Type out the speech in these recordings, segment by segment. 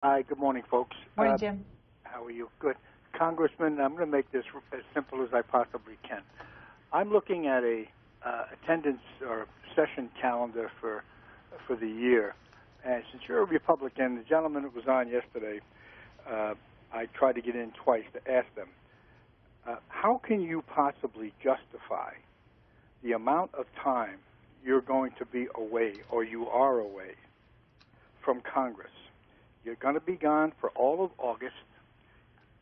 Hi, good morning, folks. Morning, Jim. How are you? Good. Congressman, I'm going to make this as simple as I possibly can. I'm looking at a attendance or session calendar for the year. And since you're a Republican, the gentleman that was on yesterday, I tried to get in twice to ask them, how can you possibly justify the amount of time you're going to be away or you are away from Congress? You're going to be gone for all of August.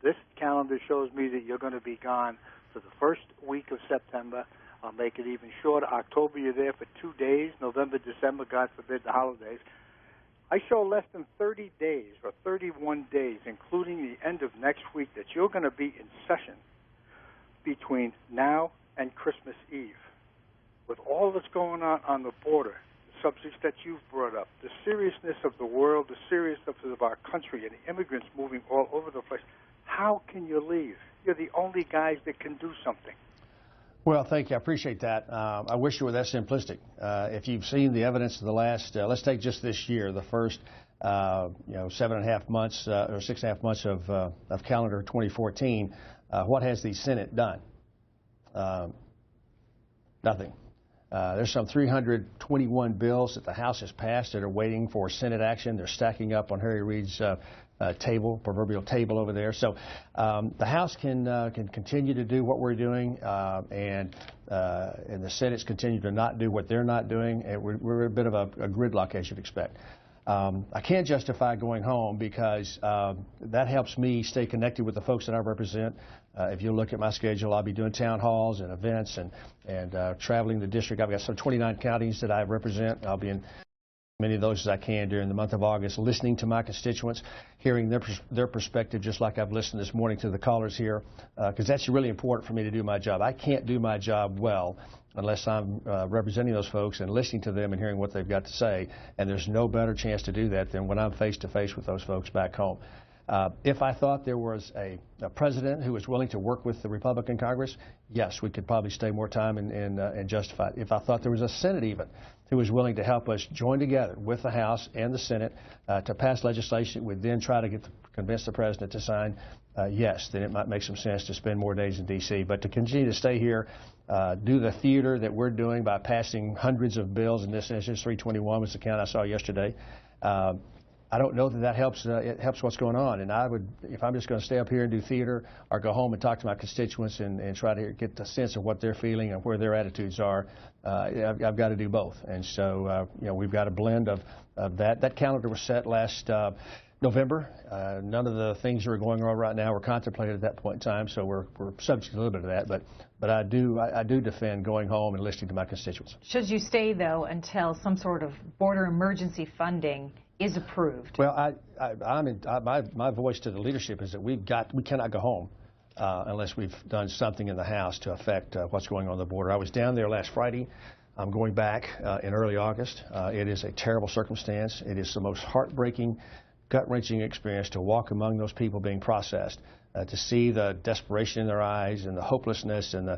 This calendar shows me that you're going to be gone for the first week of September. I'll make it even shorter. October, you're there for 2 days. November, December, God forbid, the holidays. I show less than 30 days or 31 days, including the end of next week, that you're going to be in session between now and Christmas Eve. With all that's going on the border, subjects that you've brought up, the seriousness of the world, the seriousness of our country, and the immigrants moving all over the place, how can you leave? You're the only guys that can do something. Well, thank you. I appreciate that. I wish you were that simplistic. If you've seen the evidence of the last, let's take just this year, the first, 7.5 months or 6.5 months of calendar 2014, what has the Senate done? Nothing. There's some 321 bills that the House has passed that are waiting for Senate action. They're stacking up on Harry Reid's proverbial table over there. So the House can continue to do what we're doing, and the Senate's continue to not do what they're not doing. And we're a bit of a gridlock, as you'd expect. I can't justify going home because that helps me stay connected with the folks that I represent. If you look at my schedule, I'll be doing town halls and events and traveling the district. I've got some 29 counties that I represent. I'll be in many of those as I can during the month of August, listening to my constituents, hearing their perspective, just like I've listened this morning to the callers here, because that's really important for me to do my job. I can't do my job well unless I'm representing those folks and listening to them and hearing what they've got to say, and there's no better chance to do that than when I'm face-to-face with those folks back home. If I thought there was a president who was willing to work with the Republican Congress, yes, we could probably stay more time and justify it. If I thought there was a Senate even who was willing to help us join together with the House and the Senate to pass legislation, would then try to convince the president to sign, yes, then it might make some sense to spend more days in D.C. But to continue to stay here, do the theater that we're doing by passing hundreds of bills, in this instance 321 was the count I saw yesterday, I don't know that helps. It helps what's going on. And I would, if I'm just going to stay up here and do theater, or go home and talk to my constituents and try to get the sense of what they're feeling and where their attitudes are, I've got to do both. And so, we've got a blend of that. That calendar was set last November. None of the things that are going on right now were contemplated at that point in time, so we're subject to a little bit of that. But I do defend going home and listening to my constituents. Should you stay, though, until some sort of border emergency funding is approved? Well, my voice to the leadership is that we cannot go home unless we've done something in the House to affect what's going on the border. I was down there last Friday. I'm going back in early August. It is a terrible circumstance. It is the most heartbreaking, gut-wrenching experience to walk among those people being processed, to see the desperation in their eyes and the hopelessness and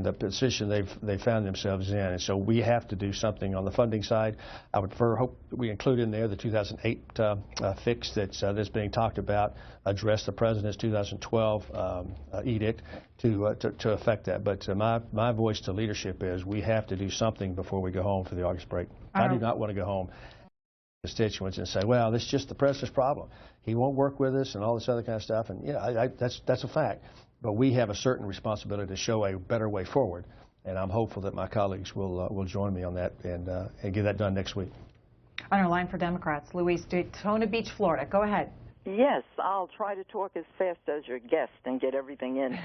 the position they've found themselves in. And so we have to do something on the funding side. I would hope that we include in there the 2008 fix that's being talked about, address the president's 2012 edict to affect that. But my voice to leadership is we have to do something before we go home for the August break. I do not want to go home constituents and say, well, this is just the president's problem. He won't work with us and all this other kind of stuff. And that's a fact. But we have a certain responsibility to show a better way forward. And I'm hopeful that my colleagues will join me on that and get that done next week. On our line for Democrats, Louise, Daytona Beach, Florida. Go ahead. Yes, I'll try to talk as fast as your guest and get everything in.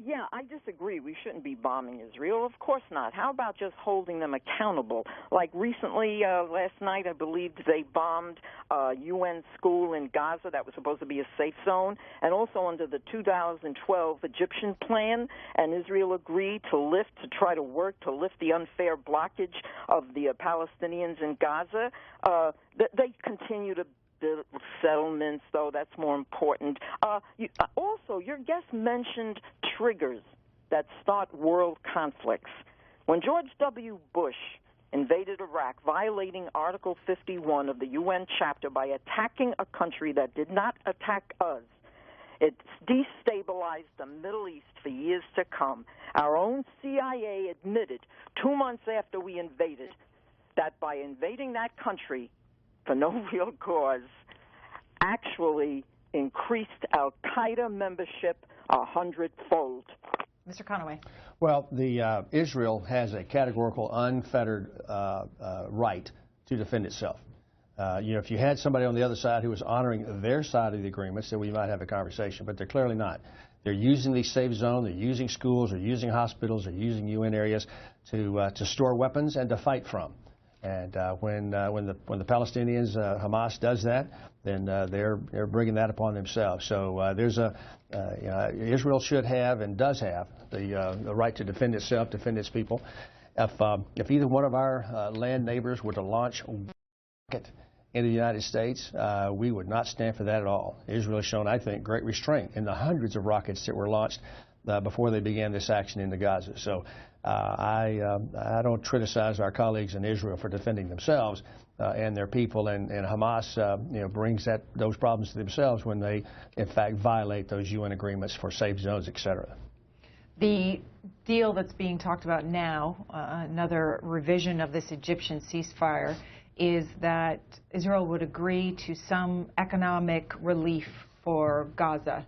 Yeah, I disagree. We shouldn't be bombing Israel. Of course not. How about just holding them accountable? Like recently, last night, I believe they bombed a UN school in Gaza that was supposed to be a safe zone, and also under the 2012 Egyptian plan, and Israel agreed to try to work to lift the unfair blockage of the Palestinians in Gaza. They continue to build settlements, though. That's more important. Also, your guest mentioned triggers that start world conflicts. When George W. Bush invaded Iraq, violating Article 51 of the UN chapter by attacking a country that did not attack us. It's destabilized the Middle East for years to come. Our own CIA admitted 2 months after we invaded that by invading that country for no real cause actually increased al-Qaeda membership 100-fold. Mr. Conaway. Well, Israel has a categorical, unfettered right to defend itself. If you had somebody on the other side who was honoring their side of the agreements, then we might have a conversation, but they're clearly not. They're using the safe zone, they're using schools, they're using hospitals, they're using UN areas to store weapons and to fight from. And when the Palestinians, Hamas does that, then they're bringing that upon themselves. So Israel should have and does have the right to defend itself, defend its people. If either one of our land neighbors were to launch a rocket in the United States, we would not stand for that at all. Israel has shown, I think, great restraint in the hundreds of rockets that were launched before they began this action into Gaza. So I don't criticize our colleagues in Israel for defending themselves and their people, and Hamas brings those problems to themselves when they, in fact, violate those UN agreements for safe zones, etc. The deal that's being talked about now, another revision of this Egyptian ceasefire, is that Israel would agree to some economic relief for Gaza.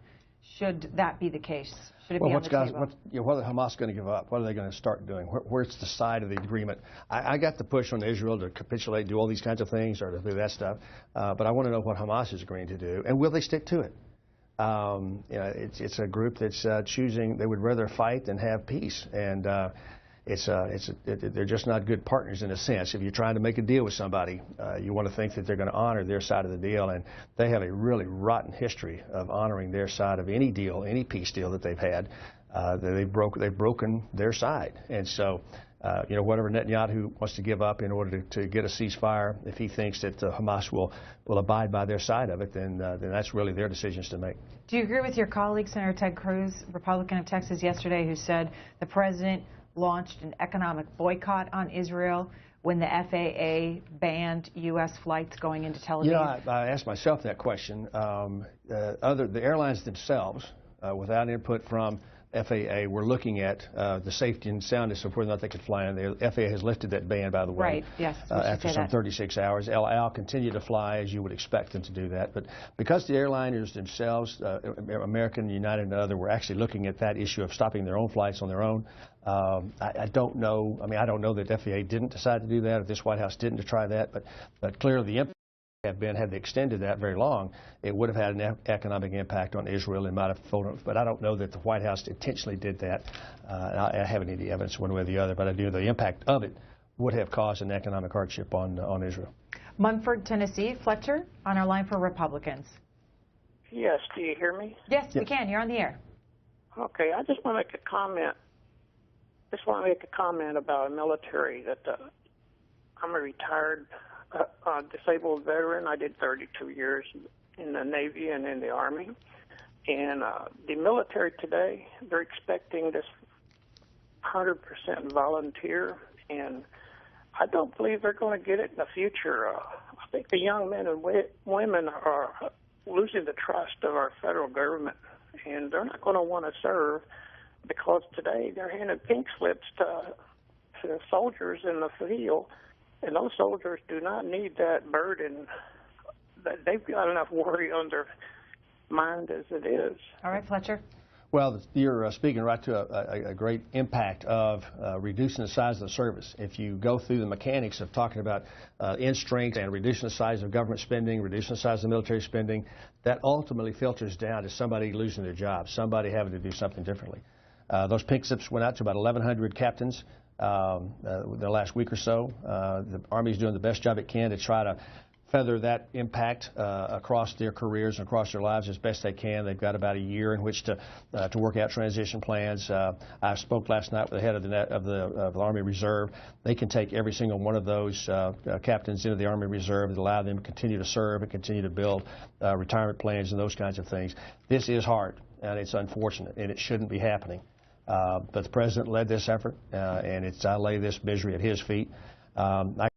Should that be the case? Should it be on the table? What are Hamas going to give up? What are they going to start doing? Where's the side of the agreement? I got the push on Israel to capitulate, do all these kinds of things, or to do that stuff. But I want to know what Hamas is agreeing to do, and will they stick to it? It's a group that's choosing. They would rather fight than have peace, and they're just not good partners in a sense. If you're trying to make a deal with somebody, you want to think that they're going to honor their side of the deal, and they have a really rotten history of honoring their side of any deal, any peace deal that they've had. They've broken their side, and so whatever Netanyahu wants to give up in order to get a ceasefire, if he thinks that Hamas will abide by their side of it, then that's really their decisions to make. Do you agree with your colleague, Senator Ted Cruz, Republican of Texas, yesterday, who said the president launched an economic boycott on Israel when the FAA banned U.S. flights going into Tel Aviv? I asked myself that question. The airlines themselves, without input from FAA, were looking at the safety and soundness of whether or not they could fly in there. The FAA has lifted that ban, by the way. Right, yes. After some 36 hours. El Al continue to fly as you would expect them to do that. But because the airliners themselves, American, United, and other, were actually looking at that issue of stopping their own flights on their own, I don't know. I mean, I don't know that FAA didn't decide to do that, or this White House didn't to try that, but clearly the impact have been, had they extended that very long, it would have had an economic impact on Israel and might have folded. But I don't know that the White House intentionally did that. I haven't any evidence one way or the other, but I do know the impact of it would have caused an economic hardship on Israel. Munford, Tennessee. Fletcher, on our line for Republicans. Yes, do you hear me? Yes, we can. You're on the air. Okay, I just want to make a comment. About the military. That I'm a retired disabled veteran. I did 32 years in the Navy and in the Army. And the military today, they're expecting this 100% volunteer, and I don't believe they're going to get it in the future. I think the young men and women are losing the trust of our federal government, and they're not going to want to serve because today they're handing pink slips to soldiers in the field, and those soldiers do not need that burden. They've got enough worry on their mind as it is. All right, Fletcher. Well, you're speaking right to a great impact of reducing the size of the service. If you go through the mechanics of talking about end strength and reducing the size of government spending, reducing the size of military spending, that ultimately filters down to somebody losing their job, somebody having to do something differently. Those pink slips went out to about 1,100 captains the last week or so. The Army's doing the best job it can to try to feather that impact across their careers and across their lives as best they can. They've got about a year in which to work out transition plans. I spoke last night with the head of the Army Reserve. They can take every single one of those captains into the Army Reserve and allow them to continue to serve and continue to build retirement plans and those kinds of things. This is hard, and it's unfortunate, and it shouldn't be happening. But the President led this effort, and I lay this misery at his feet. I